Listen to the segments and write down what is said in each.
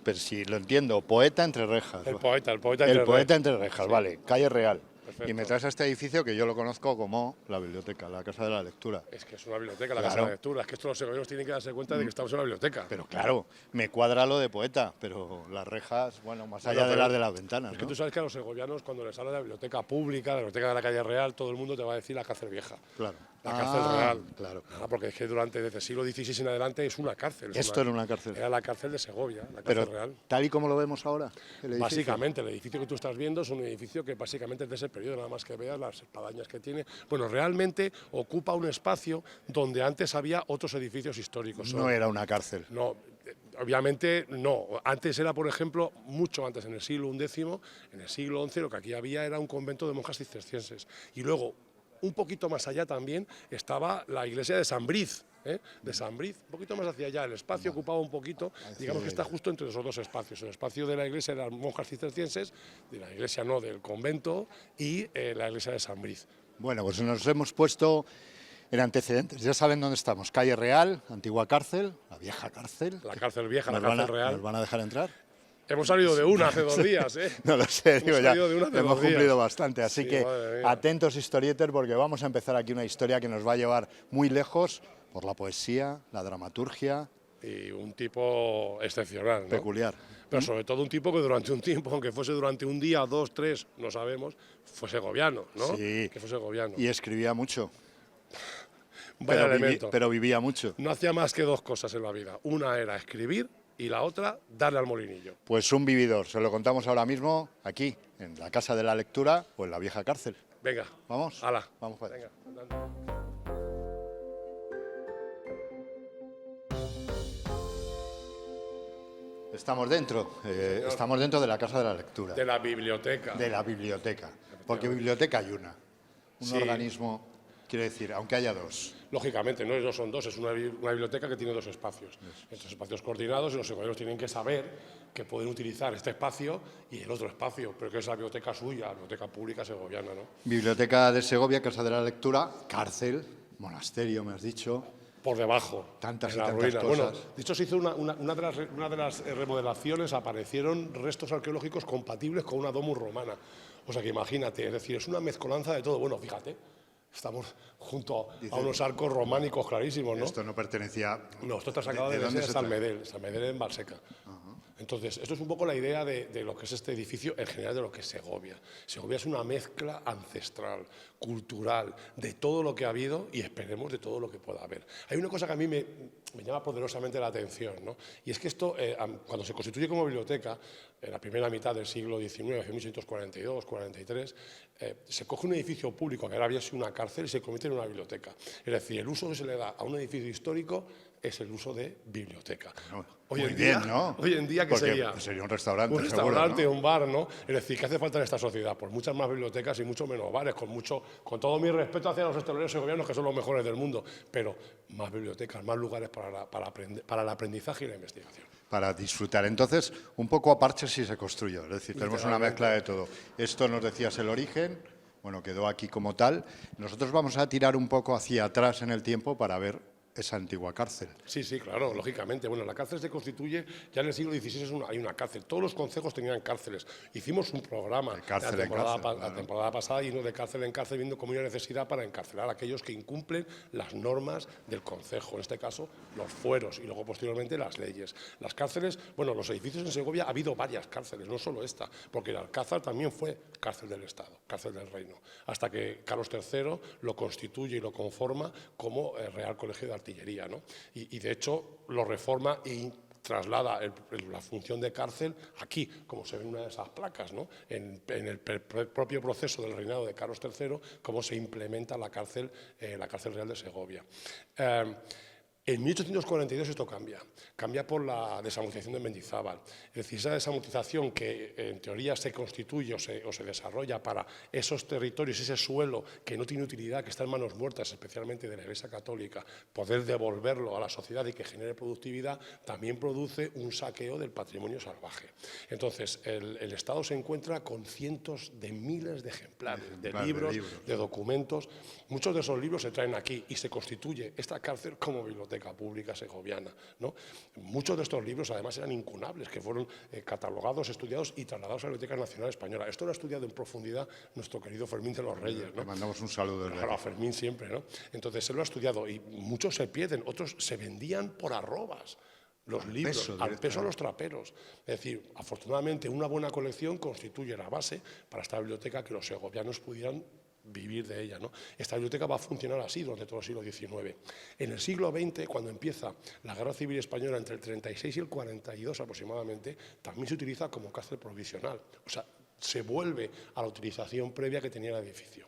pero si lo entiendo, poeta entre rejas. El poeta El poeta entre rejas, Sí. vale, calle Real. Perfecto. Y me traes a este edificio que yo lo conozco como la biblioteca, la Casa de la Lectura. Es que es una biblioteca, la Claro. Casa de la Lectura. Es que estos los segovianos tienen que darse cuenta de que estamos en una biblioteca. Pero claro, me cuadra lo de poeta, pero las rejas, bueno, más Bueno, allá de pero las de las ventanas, Es que ¿no? tú sabes que a los segovianos, cuando les hablas de la biblioteca pública, de la biblioteca de la calle Real, todo el mundo te va a decir la cárcel vieja. Claro. La cárcel real. Claro. Porque es que desde el siglo XVI en adelante es una cárcel. Esto era una cárcel. Era la cárcel de Segovia, la cárcel Pero real. tal y como lo vemos ahora, el edificio. Básicamente, el edificio que tú estás viendo es un edificio que básicamente es de ese periodo, nada más que veas las espadañas que tiene. Bueno, realmente ocupa un espacio donde antes había otros edificios históricos. No era una cárcel. No, obviamente no. Antes era, por ejemplo, mucho antes, en el siglo XI, en el siglo XI, lo que aquí había era un convento de monjas cistercienses. Y luego, un poquito más allá también, estaba la iglesia de San Briz. De San Briz, un poquito más hacia allá. El espacio ocupaba un poquito, digamos que está justo entre esos dos espacios. El espacio de la iglesia de las monjas cistercienses, de la iglesia no, del convento, y la iglesia de San Briz. Bueno, pues nos hemos puesto en antecedentes. Ya saben dónde estamos. Calle Real, antigua cárcel, la vieja cárcel. La cárcel vieja, la ¿Nos van cárcel a- real. ¿Nos van a dejar entrar? Hemos salido de una hace 2 días, ¿eh? No lo sé, digo ya, salido de una hace hemos 2 días. cumplido bastante, así Sí, que madre mía. atentos historieter porque vamos a empezar aquí una historia que nos va a llevar muy lejos por la poesía, la dramaturgia, Y un tipo excepcional, ¿no? peculiar. Pero sobre todo un tipo que durante un tiempo, aunque fuese durante un día, 2, 3, no sabemos, fue segoviano, ¿no? Sí. Que fue segoviano. Y escribía mucho, Vaya elemento. pero vivía mucho. No hacía más que 2 cosas en la vida. Una era escribir y la otra, darle al molinillo. Pues un vividor, se lo contamos ahora mismo aquí, en la Casa de la Lectura o en la vieja cárcel. Venga. ¿Vamos? Hala. Vamos para allá. Venga. Estamos dentro de la Casa de la Lectura, De la biblioteca. de la biblioteca, porque biblioteca hay una. Un Sí. organismo, quiero decir, aunque haya dos. Lógicamente, no son 2, es una biblioteca que tiene 2 espacios. Estos espacios coordinados y los segovianos tienen que saber que pueden utilizar este espacio y el otro espacio, pero que es la biblioteca suya, la biblioteca pública segoviana, ¿no? Biblioteca de Segovia, Casa de la Lectura, cárcel, monasterio, me has dicho. Por debajo, Tantas en y la tantas ruina. cosas. Bueno, de hecho se hizo una de las remodelaciones, aparecieron restos arqueológicos compatibles con una domus romana. O sea que imagínate, es decir, es una mezcolanza de todo. Bueno, fíjate, estamos junto a unos arcos románicos clarísimos, ¿no? Esto no pertenecía... No, esto está sacado de la dónde iglesia de se San trae? Medel, San Medel en Valseca. Entonces, esto es un poco la idea de lo que es este edificio, en general de lo que es Segovia. Segovia es una mezcla ancestral, cultural, de todo lo que ha habido y esperemos de todo lo que pueda haber. Hay una cosa que a mí me llama poderosamente la atención, ¿no? Y es que esto, cuando se constituye como biblioteca, en la primera mitad del siglo XIX, en 1842-43, se coge un edificio público que ahora había sido una cárcel y se convierte en una biblioteca. Es decir, el uso que se le da a un edificio histórico es el uso de biblioteca. Muy bien, ¿no? Hoy en día, ¿qué Porque sería? sería un restaurante, Un seguro, restaurante, ¿no? un bar, ¿no? Es decir, ¿qué hace falta en esta sociedad? Pues muchas más bibliotecas y mucho menos bares, con todo mi respeto hacia los hosteleros segovianos, que son los mejores del mundo, pero más bibliotecas, más lugares para el aprendizaje y la investigación. Para disfrutar. Entonces, un poco a parches si se construyó. Es decir, tenemos una mezcla de todo. Esto nos decías el origen, bueno, quedó aquí como tal. Nosotros vamos a tirar un poco hacia atrás en el tiempo para ver esa antigua cárcel. Sí, sí, claro, lógicamente. Bueno, la cárcel se constituye, ya en el siglo XVI hay una cárcel. Todos los concejos tenían cárceles. Hicimos un programa De cárcel en cárcel, la temporada pasada yendo de cárcel en cárcel, viendo cómo hay una necesidad para encarcelar a aquellos que incumplen las normas del concejo, en este caso los fueros y luego posteriormente las leyes. Las cárceles, bueno, los edificios en Segovia ha habido varias cárceles, no solo esta, porque el Alcázar también fue cárcel del Estado, cárcel del Reino, hasta que Carlos III lo constituye y lo conforma como Real Colegio de Artillería, ¿no? Y de hecho lo reforma y traslada la función de cárcel aquí, como se ve en una de esas placas, ¿no? En el propio proceso del reinado de Carlos III, cómo se implementa la cárcel real de Segovia. En 1842 esto cambia por la desamortización de Mendizábal. Es decir, esa desamortización que en teoría se constituye o se desarrolla para esos territorios, ese suelo que no tiene utilidad, que está en manos muertas, especialmente de la Iglesia Católica, poder devolverlo a la sociedad y que genere productividad, también produce un saqueo del patrimonio salvaje. Entonces, el Estado se encuentra con cientos de miles de ejemplares, de libros, de documentos. Muchos de esos libros se traen aquí y se constituye esta cárcel como biblioteca. Biblioteca Pública Segoviana, ¿no? Muchos de estos libros además eran incunables, que fueron catalogados, estudiados y trasladados a la Biblioteca Nacional Española. Esto lo ha estudiado en profundidad nuestro querido Fermín de los Reyes, ¿no? Le mandamos un saludo. Claro, a Fermín siempre, ¿no? Entonces se lo ha estudiado y muchos se pierden, otros se vendían por arrobas. Los libros, al peso de los traperos. Es decir, afortunadamente una buena colección constituye la base para esta biblioteca que los segovianos pudieran vivir de ella, ¿no? Esta biblioteca va a funcionar así durante todo el siglo XIX. En el siglo XX, cuando empieza la Guerra Civil Española entre el 36 y el 42 aproximadamente, también se utiliza como cárcel provisional. O sea, se vuelve a la utilización previa que tenía el edificio.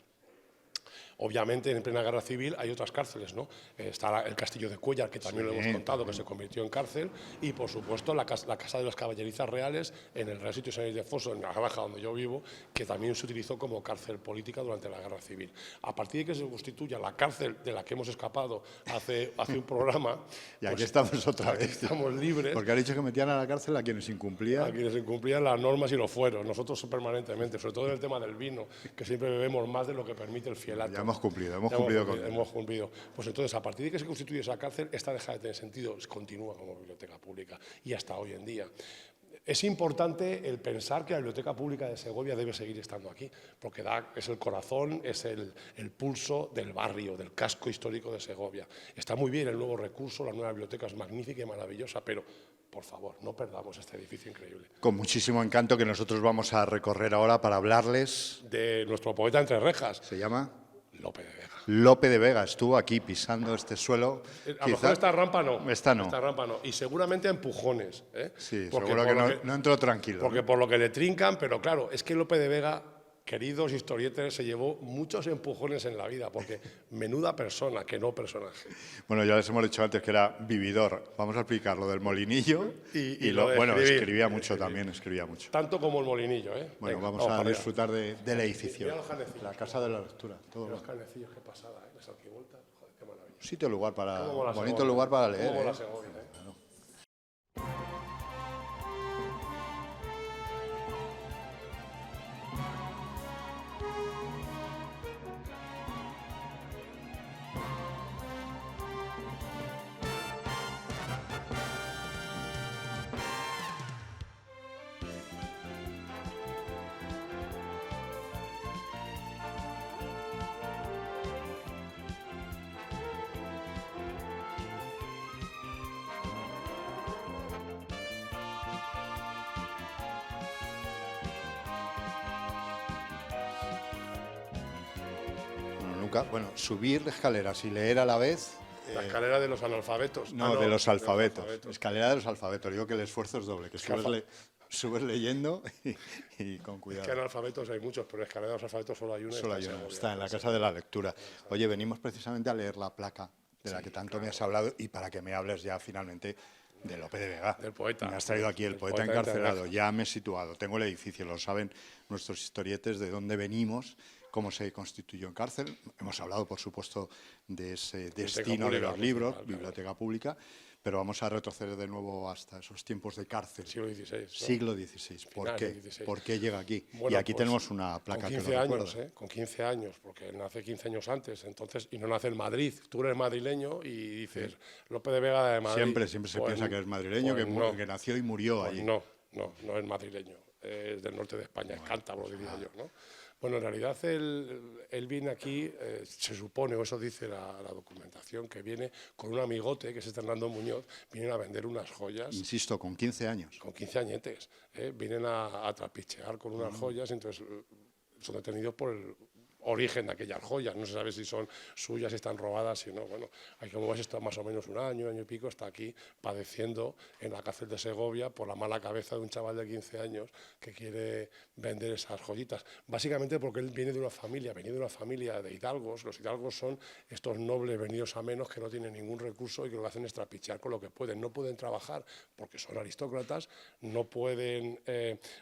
Obviamente, en plena guerra civil hay otras cárceles, ¿no? Está el Castillo de Cuéllar, que también lo hemos contado, que se convirtió en cárcel, y por supuesto la Casa de las Caballerizas Reales en el Real Sitio San Ildefonso, en la Baja donde yo vivo, que también se utilizó como cárcel política durante la guerra civil. A partir de que se constituya la cárcel de la que hemos escapado hace un programa... Y aquí estamos otra vez. Estamos libres. Porque ha dicho que metían a la cárcel a quienes incumplían. A quienes incumplían las normas y los fueros. Nosotros permanentemente, sobre todo en el tema del vino, que siempre bebemos más de lo que permite el fielato. Ya hemos cumplido, hemos cumplido. Pues entonces, a partir de que se constituye esa cárcel, esta deja de tener sentido, continúa como biblioteca pública y hasta hoy en día. Es importante el pensar que la Biblioteca Pública de Segovia debe seguir estando aquí, porque es el corazón, es el pulso del barrio, del casco histórico de Segovia. Está muy bien el nuevo recurso, la nueva biblioteca es magnífica y maravillosa, pero por favor, no perdamos este edificio increíble. Con muchísimo encanto que nosotros vamos a recorrer ahora para hablarles... De nuestro poeta entre rejas. ¿Se llama? Lope de Vega. Lope de Vega estuvo aquí pisando este suelo. A lo mejor esta rampa no. Esta no. Esta rampa no. Y seguramente a empujones. Sí, seguro que no entró tranquilo. Porque por lo que le trincan, pero claro, es que Lope de Vega, queridos historietas, se llevó muchos empujones en la vida, porque menuda persona, que no personaje. Bueno, ya les hemos dicho antes que era vividor. Vamos a explicar lo del molinillo. Bueno, escribía mucho también, escribía mucho. Tanto como el molinillo, ¿eh? Bueno, venga, vamos a disfrutar del edificio. Mira los canecillos. La casa de la lectura. Todo los canecillos, qué pasada, ¿eh? Las arquivoltas, joder, qué maravilla. Sitio, lugar para... Bonito Segovia, lugar para leer. Como la Segovia, ¿eh? Claro. Bueno, subir escaleras y leer a la vez... La escalera de los analfabetos. No, de los alfabetos. Escalera de los alfabetos. Digo que el esfuerzo es doble, que subes leyendo y con cuidado. Es que analfabetos hay muchos, pero escalera de los alfabetos solo hay una. Solo hay una, está en la Casa de la Lectura. Oye, venimos precisamente a leer la placa de la que tanto me has hablado y para que me hables ya finalmente de Lope de Vega. Del poeta. Me has traído aquí el poeta encarcelado, ya me he situado, tengo el edificio, lo saben nuestros historietes de dónde venimos, cómo se constituyó en cárcel. Hemos hablado, por supuesto, de ese destino de los libros, biblioteca pública, pero vamos a retroceder de nuevo hasta esos tiempos de cárcel. Siglo XVI. ¿no? Siglo XVI. ¿Por qué? ¿Por qué llega aquí? Bueno, y aquí pues, tenemos una placa con 15 que lo años, recuerda. con 15 años, porque nace 15 años antes, entonces, y no nace en Madrid. Tú eres madrileño y dices, Lope de Vega de Madrid. Siempre se piensa que es madrileño, que nació y murió allí. No es madrileño, es del norte de España, es cántabro, diría yo, ¿no? Bueno, en realidad él viene aquí, se supone, o eso dice la documentación, que viene con un amigote, que es Hernando Muñoz, vienen a vender unas joyas. Insisto, con 15 años. Con 15 añetes. Vienen a trapichear con unas joyas, entonces son detenidos por el origen de aquellas joyas. No se sabe si son suyas, si están robadas, si no. Bueno, hay como ves, está más o menos un año y pico, está aquí padeciendo en la cárcel de Segovia por la mala cabeza de un chaval de 15 años que quiere vender esas joyitas. Básicamente porque él viene de una familia, de hidalgos. Los hidalgos son estos nobles venidos a menos que no tienen ningún recurso y que lo que hacen es trapichear con lo que pueden. No pueden trabajar porque son aristócratas, no pueden,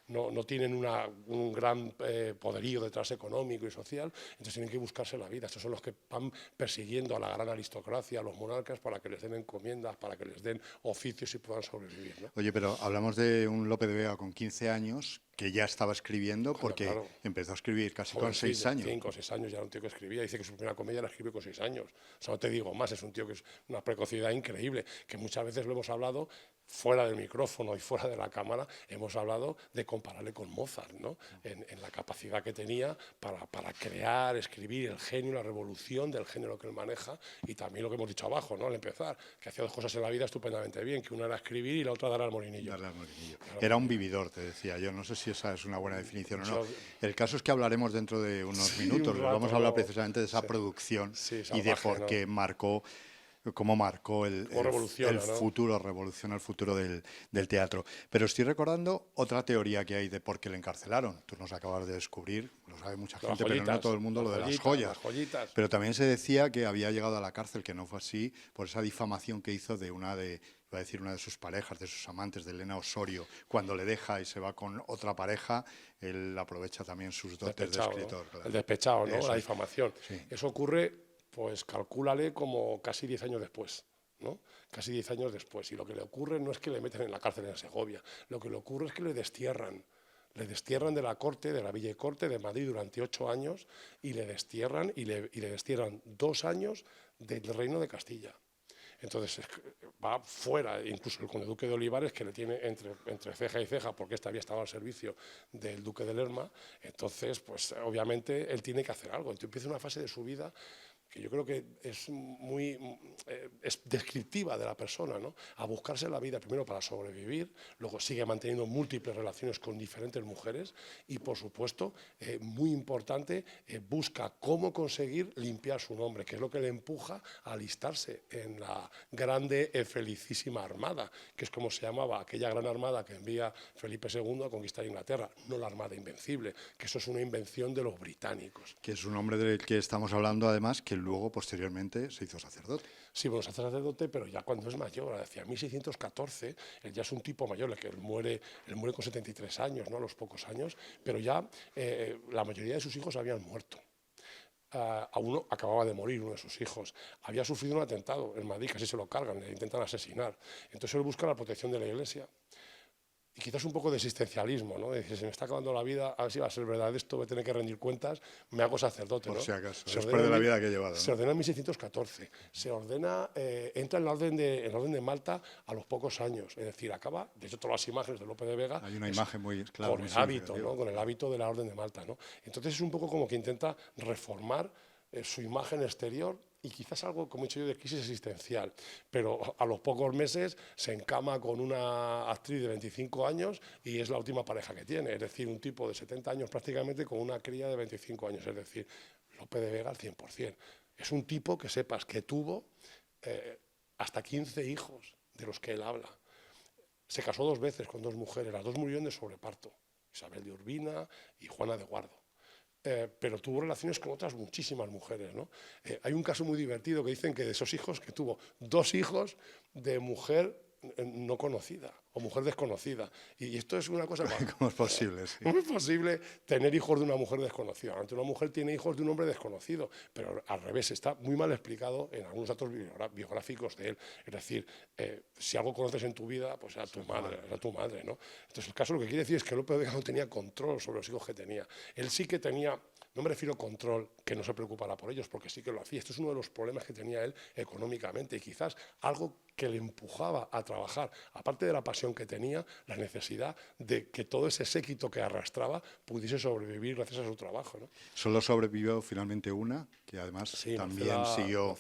no tienen un gran poderío detrás económico y social. Entonces tienen que buscarse la vida. Estos son los que van persiguiendo a la gran aristocracia, a los monarcas, para que les den encomiendas, para que les den oficios y puedan sobrevivir, ¿no? Oye, pero hablamos de un Lope de Vega con 15 años que ya estaba escribiendo, Claro, porque claro. empezó a escribir casi con 6 Jovencillo, años. 5 o 6 años ya era un tío que escribía. Dice que su primera comedia la escribió con 6 años. O sea, no te digo más, es un tío que es una precocidad increíble, que muchas veces lo hemos hablado fuera del micrófono y fuera de la cámara, hemos hablado de compararle con Mozart, ¿no? En la capacidad que tenía para crear, escribir, el genio, la revolución del género que él maneja, y también lo que hemos dicho abajo, ¿no? Al empezar, que hacía dos cosas en la vida estupendamente bien, que una era escribir y la otra dar al molinillo. Darle al molinillo. Era un vividor, te decía yo. No sé si esa es una buena definición o no. Yo- El caso es que hablaremos dentro de unos minutos. un Vamos rato, a hablar luego. precisamente de esa Sí. producción Sí, y de salvaje, por ¿no? qué marcó, cómo marcó Cómo revoluciona, ¿no? futuro, revoluciona el futuro del teatro. Pero estoy recordando otra teoría que hay de por qué le encarcelaron. Tú nos acabas de descubrir, lo sabe mucha Las gente, pero no joyitas, todo el mundo, lo de las joyitas, joyas. las joyitas. Pero también se decía que había llegado a la cárcel, que no fue así, por esa difamación que hizo de una de sus parejas, de sus amantes, de Elena Osorio. Cuando le deja y se va con otra pareja, él aprovecha también sus dotes de Despechado, ¿no? escritor. Claro. El despechado, ¿no? Eso La es. difamación. Sí. Eso ocurre, pues calcúlale como casi 10 años después, ¿no? Casi 10 años después. Y lo que le ocurre no es que le meten en la cárcel en Segovia, lo que le ocurre es que le destierran. Le destierran de la corte, de la Villa y Corte de Madrid durante 8 años, y le destierran, y le destierran 2 años del Reino de Castilla. Entonces va fuera, incluso el conde duque de Olivares, que le tiene entre ceja y ceja, porque esta había estado al servicio del duque de Lerma. Entonces, pues obviamente él tiene que hacer algo. Entonces empieza una fase de su vida que yo creo que es muy es descriptiva de la persona, ¿no? A buscarse la vida primero para sobrevivir, luego sigue manteniendo múltiples relaciones con diferentes mujeres y, por supuesto, muy importante, busca cómo conseguir limpiar su nombre, que es lo que le empuja a alistarse en la grande y felicísima Armada, que es como se llamaba aquella gran armada que envía Felipe II a conquistar Inglaterra, no la Armada Invencible, que eso es una invención de los británicos. Que es un hombre del que estamos hablando, además, que luego, posteriormente, se hizo sacerdote. Sí, bueno, se hace sacerdote, pero ya cuando es mayor, hacia 1614, él ya es un tipo mayor, que él muere con 73 años, ¿no? A los pocos años, pero ya la mayoría de sus hijos habían muerto. A uno acababa de morir, uno de sus hijos. Había sufrido un atentado en Madrid, casi se lo cargan, le intentan asesinar. Entonces él busca la protección de la Iglesia. Y quizás un poco de existencialismo, ¿no? Dice, se me está acabando la vida, a ver si va a ser verdad esto, voy a tener que rendir cuentas, me hago sacerdote, ¿no? Por si acaso, Se después de la vida que he llevado, ¿no? Se ordena en 1614, se ordena, entra en la orden de Malta a los pocos años, es decir, acaba, de hecho todas las imágenes de Lope de Vega, Hay una imagen muy clara. con el hábito, ¿no? Con el hábito de la orden de Malta, ¿no? Entonces es un poco como que intenta reformar su imagen exterior y quizás algo, como he dicho yo, de crisis existencial, pero a los pocos meses se encama con una actriz de 25 años y es la última pareja que tiene, es decir, un tipo de 70 años prácticamente con una cría de 25 años, es decir, Lope de Vega al 100%. Es un tipo que sepas que tuvo hasta 15 hijos de los que él habla. Se casó 2 veces con 2 mujeres, las 2 murieron de sobreparto, Isabel de Urbina y Juana de Guardo. Pero tuvo relaciones con otras muchísimas mujeres, ¿no? Hay un caso muy divertido que dicen que de esos hijos, que tuvo 2 hijos de mujer no conocida o mujer desconocida. Y esto es una cosa... ¿Cómo es posible? Sí. ¿Cómo es posible tener hijos de una mujer desconocida? Ante una mujer tiene hijos de un hombre desconocido, pero al revés, está muy mal explicado en algunos datos biográficos de él. Es decir, si algo conoces en tu vida, pues era tu madre, ¿no? Entonces el caso lo que quiere decir es que Lope de Vega no tenía control sobre los hijos que tenía. Él sí que tenía... No me refiero a control, que no se preocupara por ellos, porque sí que lo hacía. Esto es uno de los problemas que tenía él económicamente y quizás algo que le empujaba a trabajar, aparte de la pasión que tenía, la necesidad de que todo ese séquito que arrastraba pudiese sobrevivir gracias a su trabajo, ¿no? Solo sobrevivió finalmente una, que además Sí, también siguió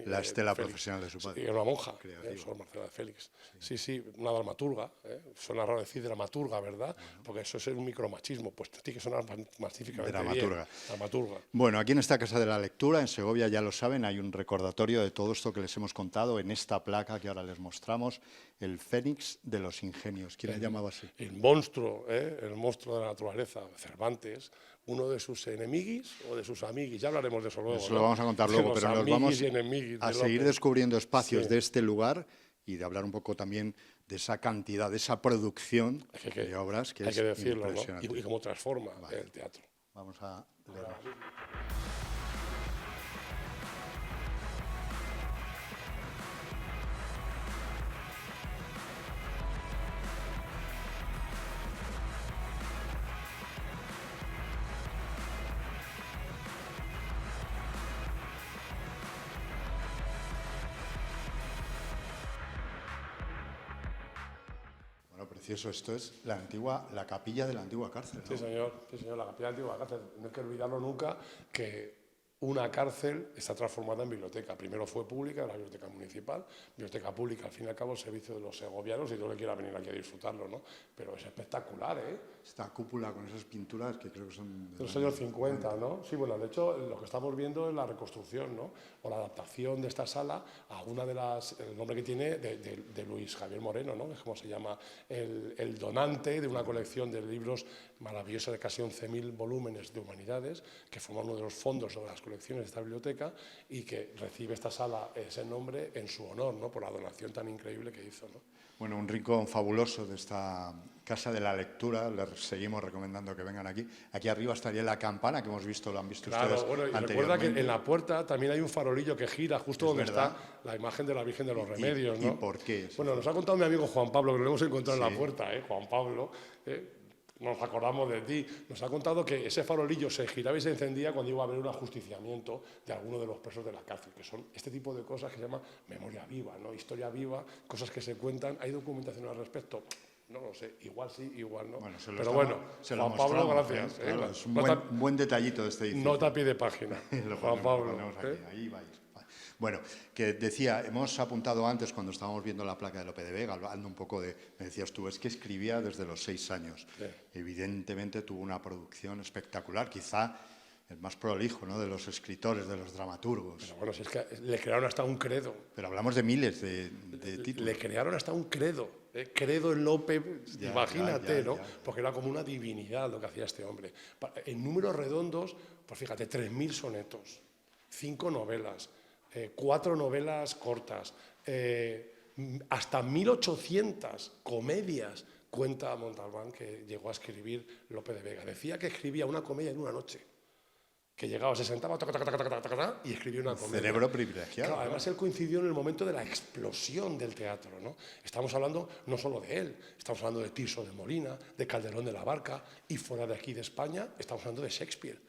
la estela profesional de su Sí, padre. era una monja, Creativa. Sor Marcela de Félix. Sí, una dramaturga. Suena raro decir dramaturga, ¿verdad? Porque eso es un micromachismo. Pues tiene que sonar magníficamente Dramaturga. bien. Dramaturga. Bueno, aquí en esta Casa de la Lectura, en Segovia, ya lo saben, hay un recordatorio de todo esto que les hemos contado en esta placa que ahora les mostramos, el Fénix de los Ingenios. ¿Quién le llamaba así? El monstruo de la naturaleza, Cervantes, uno de sus enemiguis o de sus amiguis, ya hablaremos de eso luego. Eso ¿no? lo vamos a contar De luego, los pero nos amiguis vamos y enemiguis a de seguir Lope. descubriendo espacios Sí. de este lugar y de hablar un poco también de esa cantidad, de esa producción de obras que hay es que decirlo, ¿no? impresionante. Y cómo transforma el teatro. Vamos a leer. precioso. Esto es la capilla de la antigua cárcel, ¿no? Sí, señor, la capilla antigua de la cárcel. No hay que olvidarlo nunca que una cárcel está transformada en biblioteca. Primero fue pública, la biblioteca municipal, biblioteca pública, al fin y al cabo, el servicio de los segovianos y todo el que quiera venir aquí a disfrutarlo, ¿no? Pero es espectacular, ¿eh? Esta cúpula con esas pinturas que creo que son... De los años 50, ¿no? Sí, bueno, de hecho, lo que estamos viendo es la reconstrucción, ¿no? O la adaptación de esta sala a una de las... el nombre que tiene de Luis Javier Moreno, ¿no? Es como se llama el donante de una colección de libros maravillosa de casi 11.000 volúmenes de humanidades, que forma uno de los fondos de las colecciones de esta biblioteca y que recibe esta sala ese nombre en su honor, ¿no? Por la donación tan increíble que hizo, ¿no? Bueno, un rincón fabuloso de esta Casa de la Lectura, les seguimos recomendando que vengan aquí. Aquí arriba estaría la campana que hemos visto, lo han visto Claro, ustedes bueno, y recuerda que anteriormente. en la puerta también hay un farolillo que gira justo donde verdad. está la imagen de la Virgen de los Remedios, ¿Y ¿no? por qué? Bueno, nos ha contado mi amigo Juan Pablo, que lo hemos encontrado en Sí. la puerta, Juan Pablo, nos acordamos de ti, nos ha contado que ese farolillo se giraba y se encendía cuando iba a haber un ajusticiamiento de alguno de los presos de la cárcel, que son este tipo de cosas que se llama memoria viva, ¿no? Historia viva, cosas que se cuentan. ¿Hay documentación al respecto? No lo sé, igual sí, igual no. Bueno, pero bueno, Juan Pablo, gracias. Claro, es un buen detallito de este edificio. Nota a pie de página, Juan Pablo. Lo ponemos aquí, ahí vais. Bueno, que decía, hemos apuntado antes cuando estábamos viendo la placa de Lope de Vega, hablando un poco de, me decías tú, es que escribía desde los 6 años. Sí. Evidentemente tuvo una producción espectacular, quizá el más prolijo, ¿no?, de los escritores, de los dramaturgos. Pero bueno, si es que le crearon hasta un credo. Pero hablamos de miles de títulos. Le crearon hasta un credo. Credo en Lope, Ya, imagínate, ya, ¿no? ya. Porque era como una divinidad lo que hacía este hombre. En números redondos, pues fíjate, 3.000 sonetos, 5 novelas, 4 novelas cortas, hasta 1.800 comedias. Cuenta Montalbán que llegó a escribir Lope de Vega. Decía que escribía una comedia en una noche. Que llegaba, se sentaba y escribía una comedia. Cerebro privilegiado. Claro, además él coincidió en el momento de la explosión del teatro, ¿no? Estamos hablando no solo de él, estamos hablando de Tirso de Molina, de Calderón de la Barca, y fuera de aquí de España estamos hablando de Shakespeare.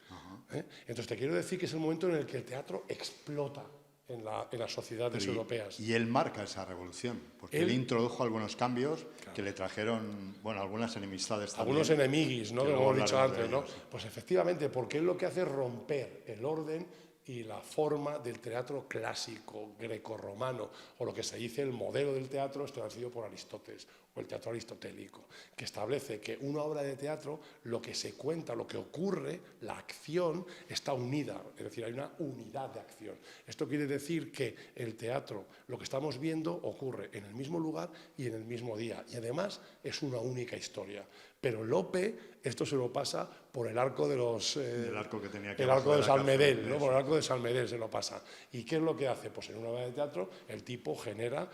Entonces te quiero decir que es el momento en el que el teatro explota en las sociedades europeas. Y él marca esa revolución, porque él introdujo algunos cambios que le trajeron, bueno, algunas enemistades también. Algunos enemiguis, ¿no? Que Como luego hemos dicho hablaremos de antes, ¿no? ellos, sí. Pues efectivamente, porque él lo que hace es romper el orden y la forma del teatro clásico, grecorromano, o lo que se dice el modelo del teatro establecido por Aristóteles, o el teatro aristotélico, que establece que una obra de teatro, lo que se cuenta, lo que ocurre, la acción, está unida, es decir, hay una unidad de acción. Esto quiere decir que el teatro, lo que estamos viendo, ocurre en el mismo lugar y en el mismo día, y además es una única historia. Pero Lope, esto se lo pasa por el arco de los... El arco que tenía que el arco de San Medel, cárcel, ¿no? Por el arco de San Medel se lo pasa. ¿Y qué es lo que hace? Pues en una obra de teatro el tipo genera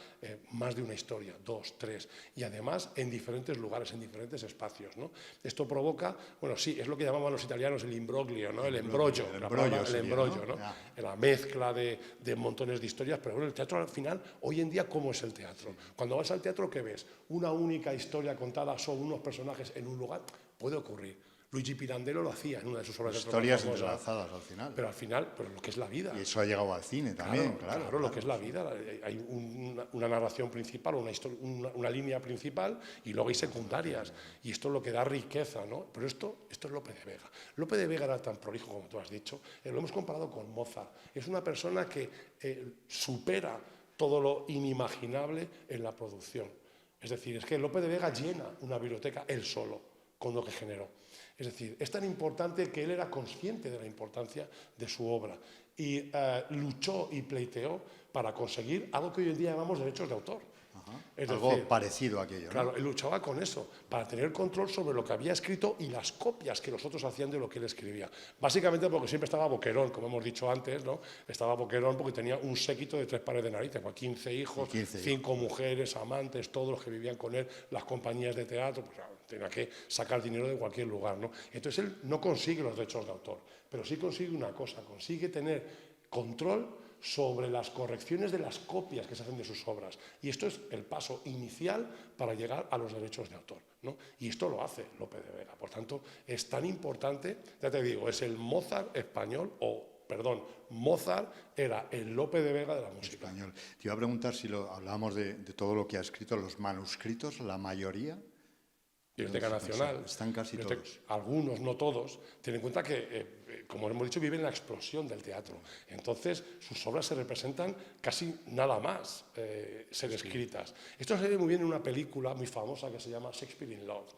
más de una historia, 2, 3, y además en diferentes lugares, en diferentes espacios, ¿no? Esto provoca, bueno, sí, es lo que llamaban los italianos el imbroglio, ¿no? El embrollo, ¿no? La mezcla de montones de historias, pero bueno, el teatro al final, hoy en día, ¿cómo es el teatro? Cuando vas al teatro, ¿qué ves? Una única historia contada sobre unos personajes en un lugar, puede ocurrir. Luigi Pirandello lo hacía en una de sus obras de teatro. Historias entrelazadas al final. Pero al final, pero lo que es la vida. Y eso ha llegado al cine también, claro. Lo que es la vida. Hay una narración principal, una línea principal y luego hay secundarias. Y esto es lo que da riqueza, ¿no? Pero esto es Lope de Vega. Lope de Vega era tan prolijo como tú has dicho. Lo hemos comparado con Mozart. Es una persona que supera todo lo inimaginable en la producción. Es decir, es que Lope de Vega llena una biblioteca él solo, con lo que generó. Es decir, es tan importante que él era consciente de la importancia de su obra y luchó y pleiteó para conseguir algo que hoy en día llamamos derechos de autor. Es Algo decir, parecido a aquello, ¿no? Claro, él luchaba con eso, para tener control sobre lo que había escrito y las copias que los otros hacían de lo que él escribía. Básicamente porque siempre estaba boquerón, como hemos dicho antes, ¿no? Estaba boquerón porque tenía un séquito de 3 pares de narices, 15 hijos, 5 mujeres, amantes, todos los que vivían con él, las compañías de teatro, pues tenía que sacar dinero de cualquier lugar, ¿no? Entonces él no consigue los derechos de autor, pero sí consigue una cosa, consigue tener control sobre las correcciones de las copias que se hacen de sus obras. Y esto es el paso inicial para llegar a los derechos de autor, ¿no? Y esto lo hace Lope de Vega. Por tanto, es tan importante, ya te digo, es el Mozart español, Mozart era el Lope de Vega de la música. Español. Te iba a preguntar si hablábamos de todo lo que ha escrito, los manuscritos, la mayoría Biblioteca Nacional. Están casi todos. Algunos, no todos. Ten en cuenta que, como hemos dicho, viven la explosión del teatro. Entonces, sus obras se representan casi nada más ser escritas. Esto se ve muy bien en una película muy famosa que se llama Shakespeare in Love,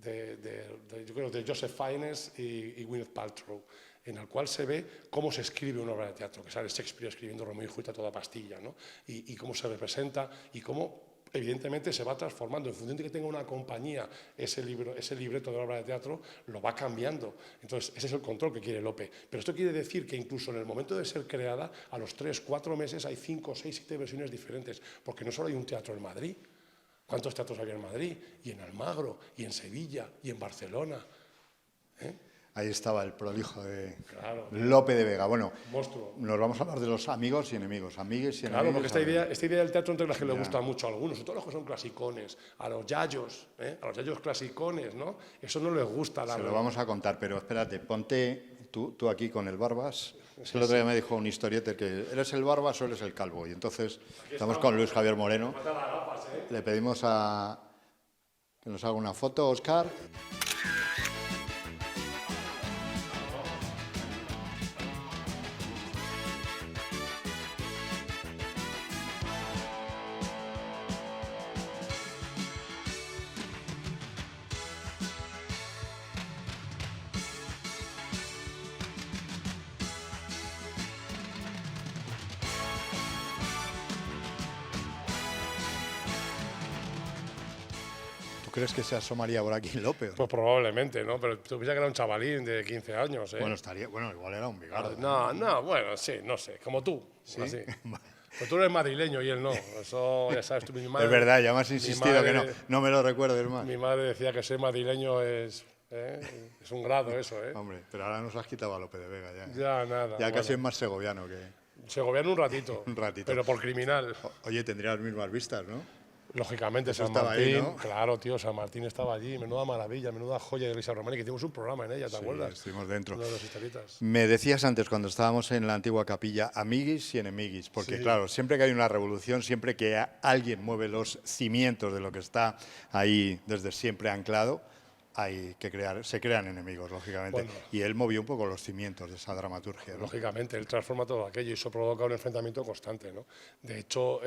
yo creo de Joseph Fiennes y Gwyneth Paltrow, en el cual se ve cómo se escribe una obra de teatro, que sale Shakespeare escribiendo Romeo y Julieta a toda pastilla, ¿no? Y cómo se representa y cómo evidentemente se va transformando, en función de que tenga una compañía ese libreto de la obra de teatro, lo va cambiando. Entonces, ese es el control que quiere Lope. Pero esto quiere decir que incluso en el momento de ser creada, a los 3, 4 meses hay 5, 6, 7 versiones diferentes, porque no solo hay un teatro en Madrid. ¿Cuántos teatros había en Madrid? Y en Almagro, y en Sevilla, y en Barcelona. Ahí estaba el prolijo de Claro. Lope de Vega. Bueno, Monstruo. nos vamos a hablar de los amigos y enemigos. Amigues y Claro, enemigos. porque esta idea del teatro entre las que le gusta mucho a algunos, sobre todo los que son clasicones, a los yayos clasicones, ¿no? Eso no les gusta. Se lo vamos a contar, pero espérate, ponte tú aquí con el Barbas. El otro día me dijo un historiete que ¿eres el Barbas o eres el Calvo? Y entonces estamos con Luis Javier Moreno. Le pedimos que nos haga una foto, Óscar. ¿Crees que se asomaría por aquí López? Pues probablemente, ¿no? Pero tú piensas que era un chavalín de 15 años, ¿eh? Bueno, igual era un bigardo. No, bueno, sí, no sé, como tú. ¿Sí? Así. Pues tú eres madrileño y él no. Eso ya sabes tú. Mi madre, es verdad, ya me has insistido que no me lo recuerdes más. Mi madre decía que ser madrileño es un grado eso, ¿eh? Hombre, pero ahora nos has quitado a Lope de Vega ya. Ya, nada. Ya casi es más segoviano que... Segoviano un ratito. Un ratito. Pero por criminal. Oye, tendría las mismas vistas, ¿no? Lógicamente, Eso San estaba Martín, ahí, ¿no? claro, tío, San Martín estaba allí, menuda maravilla, menuda joya de Iglesia Romana, que hicimos un programa en ella, ¿te acuerdas? Estuvimos dentro. Uno de los historietas. Me decías antes, cuando estábamos en la antigua capilla, amiguis y enemiguis, porque claro, siempre que hay una revolución, siempre que alguien mueve los cimientos de lo que está ahí desde siempre anclado, se crean enemigos, lógicamente. Bueno. Y él movió un poco los cimientos de esa dramaturgia, ¿no? Lógicamente, él transforma todo aquello y eso provoca un enfrentamiento constante, ¿no? De hecho,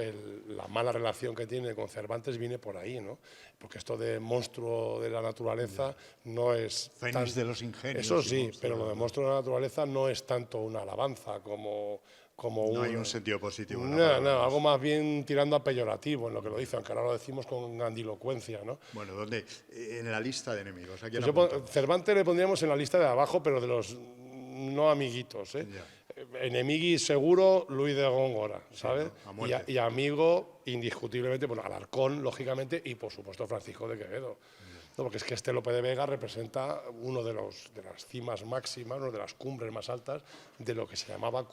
la mala relación que tiene con Cervantes viene por ahí, ¿no? Porque esto de monstruo de la naturaleza no es... Fénix de los ingenios. Eso sí, pero lo de monstruo de la naturaleza no es tanto una alabanza como no hay un sentido positivo. No, algo más bien tirando a peyorativo en lo que lo dice, aunque ahora lo decimos con grandilocuencia, ¿no? Bueno, ¿dónde? En la lista de enemigos. ¿A quién Cervantes le pondríamos en la lista de abajo, pero de los no amiguitos, ¿eh? Enemigui seguro, Luis de Góngora, ¿sabes? Sí, y amigo, indiscutiblemente, bueno, Alarcón, lógicamente, y por supuesto Francisco de Quevedo. No, porque es que este Lope de Vega representa uno de las cimas máximas, una de las cumbres más altas de lo que se llamaba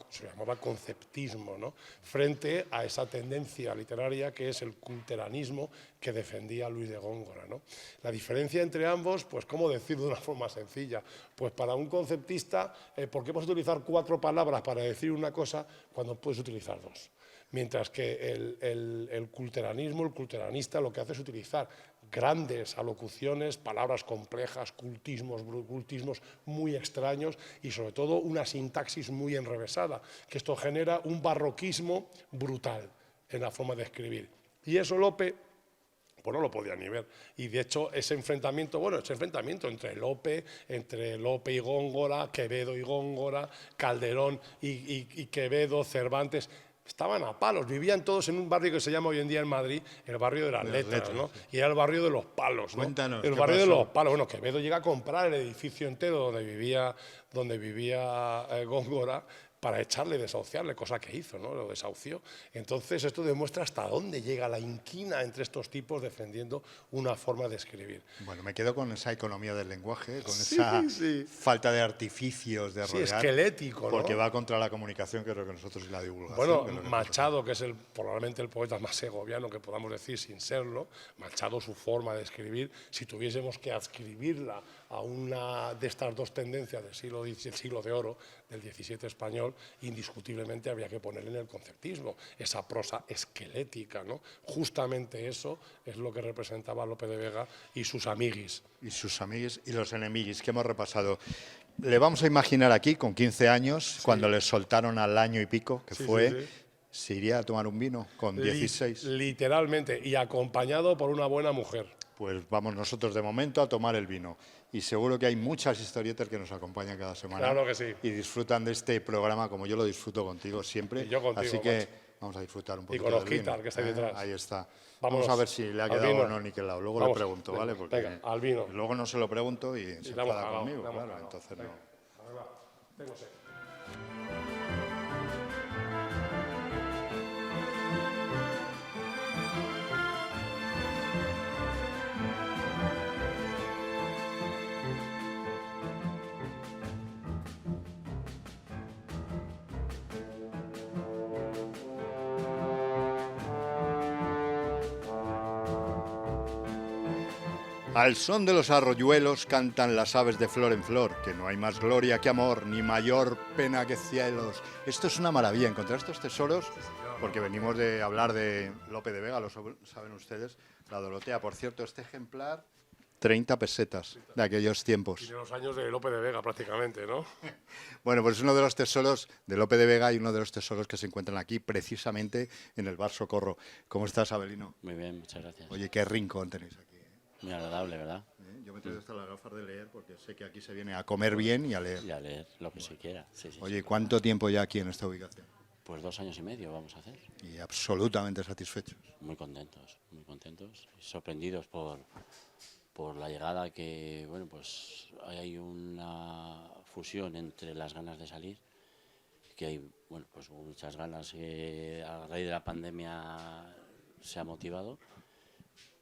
conceptismo, ¿no? Frente a esa tendencia literaria que es el culteranismo que defendía Luis de Góngora, ¿no? La diferencia entre ambos, pues cómo decir de una forma sencilla, pues para un conceptista, ¿por qué puedes utilizar 4 palabras para decir una cosa cuando puedes utilizar 2? Mientras que el culteranismo, el culteranista, lo que hace es utilizar grandes alocuciones, palabras complejas, cultismos muy extraños y sobre todo una sintaxis muy enrevesada, que esto genera un barroquismo brutal en la forma de escribir. Y eso Lope pues no lo podía ni ver. Y de hecho ese enfrentamiento entre Lope y Góngora, Quevedo y Góngora, Calderón y Quevedo, Cervantes, estaban a palos, vivían todos en un barrio que se llama hoy en día en Madrid el barrio de las letras, ¿no? Sí. Y era el barrio de los palos, ¿no? Cuéntanos, el barrio de los palos. Bueno, Quevedo llega a comprar el edificio entero donde vivía Góngora para echarle, desahuciarle, cosa que hizo, ¿no? Lo desahució. Entonces esto demuestra hasta dónde llega la inquina entre estos tipos defendiendo una forma de escribir. Bueno, me quedo con esa economía del lenguaje, con esa falta de artificios de rodear. Sí, esquelético, ¿no? Porque va contra la comunicación, que es lo que nosotros y la divulgación. Bueno, Machado, que es probablemente el poeta más segoviano que podamos decir sin serlo, Machado, su forma de escribir, si tuviésemos que adscribirla a una de estas dos tendencias del siglo de oro, del XVII español, indiscutiblemente habría que poner en el conceptismo, esa prosa esquelética, ¿no? Justamente eso es lo que representaba Lope de Vega y sus amiguis. Y sus amiguis y los enemiguis que hemos repasado. Le vamos a imaginar aquí, con 15 años, cuando le soltaron al año y pico, que fue, se iría a tomar un vino con 16. Literalmente, y acompañado por una buena mujer. Pues vamos nosotros de momento a tomar el vino. Y seguro que hay muchas historietas que nos acompañan cada semana. Claro que sí. Y disfrutan de este programa como yo lo disfruto contigo siempre. Y yo contigo, así que macho. vamos a disfrutar un poquito Y con del Osquitar, vino, que está ahí detrás. Ahí está. Vámonos. Vamos a ver si le ha Al quedado vino. o no niquelado. Luego Vamos. le pregunto, Venga, ¿vale? Porque venga, al vino. luego no se lo pregunto y se le hemos enfada cagado, conmigo, le hemos claro. cagado. Entonces Venga, no. a ver, va. Tengo sed. Al son de los arroyuelos cantan las aves de flor en flor, que no hay más gloria que amor, ni mayor pena que cielos. Esto es una maravilla, encontrar estos tesoros, porque venimos de hablar de Lope de Vega, lo saben ustedes, la Dorotea. Por cierto, este ejemplar, 30 pesetas de aquellos tiempos. Y de los años de Lope de Vega, prácticamente, ¿no? Bueno, pues es uno de los tesoros de Lope de Vega y uno de los tesoros que se encuentran aquí, precisamente en el Bar Socorro. ¿Cómo estás, Abelino? Muy bien, muchas gracias. Oye, qué rincón tenéis aquí. Muy agradable, ¿verdad? Yo me he traído hasta las gafas de leer porque sé que aquí se viene a comer bien y a leer. Y a leer lo que se quiera. Sí, sí, Oye, sí. ¿cuánto tiempo ya aquí en esta ubicación? Pues 2 años y medio vamos a hacer. Y absolutamente satisfechos. Muy contentos y sorprendidos por la llegada que, bueno, pues hay una fusión entre las ganas de salir, que hay, bueno, pues muchas ganas que a raíz de la pandemia se ha motivado.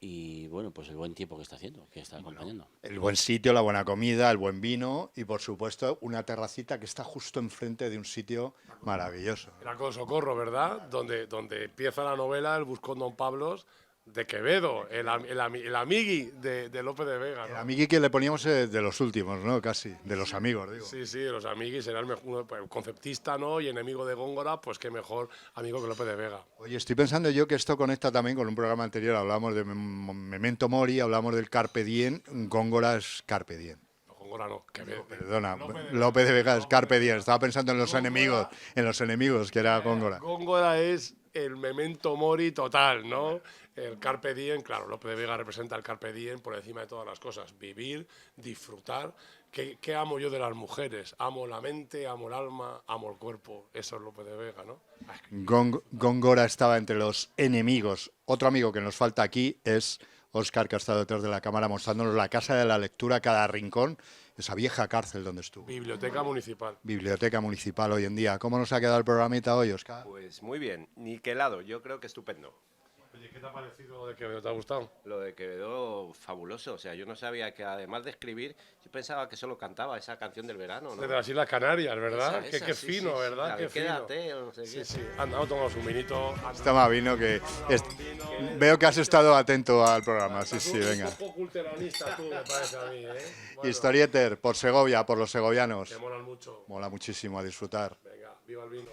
Y bueno, pues el buen tiempo que está haciendo, que está acompañando. El buen sitio, la buena comida, el buen vino y, por supuesto, una terracita que está justo enfrente de un sitio maravilloso. Era con Socorro, ¿verdad? Donde empieza la novela El Buscón Don Pablos de Quevedo, el amigui de Lope de Vega, ¿no? El amigui que le poníamos de los últimos, ¿no? Casi, de los amigos, digo. Sí, sí, los amiguis, era el conceptista, ¿no? Y enemigo de Góngora, pues qué mejor amigo que Lope de Vega. Oye, estoy pensando yo que esto conecta también con un programa anterior, hablamos de Memento Mori, hablamos del Carpe Diem, Góngora es Carpe Diem. No, Góngora no, Quevedo. Perdona, Lope de Vega es Carpe Diem, estaba pensando en los enemigos, que era Góngora. Góngora es el memento mori total, ¿no? El carpe diem, claro, Lope de Vega representa el carpe diem por encima de todas las cosas. Vivir, disfrutar. ¿Qué amo yo de las mujeres? Amo la mente, amo el alma, amo el cuerpo. Eso es Lope de Vega, ¿no? Góngora estaba entre los enemigos. Otro amigo que nos falta aquí es Óscar, que ha estado detrás de la cámara mostrándonos la casa de la lectura, cada rincón, esa vieja cárcel donde estuvo. Biblioteca municipal. Biblioteca municipal hoy en día. ¿Cómo nos ha quedado el programita hoy, Óscar? Pues muy bien, niquelado, yo creo que estupendo. Oye, ¿qué te ha parecido lo de Quevedo? ¿Te ha gustado? Lo de Quevedo, fabuloso. O sea, yo no sabía que además de escribir, yo pensaba que solo cantaba esa canción del verano, ¿no? De las Islas Canarias, ¿verdad? Esa, Qué sí, fino, sí, sí. ¿verdad? La Qué de fino. Quédate, o no sé Sí, qué. sí. Anda, vamos a tomar un vinito. Está más vino que... Veo que has estado atento al programa, sí, sí, venga. Un poco culturanista tú, me parece a mí, ¿eh? Bueno, Historieter, por Segovia, por los segovianos. te molan mucho. Mola muchísimo, a disfrutar. Venga, viva el vino.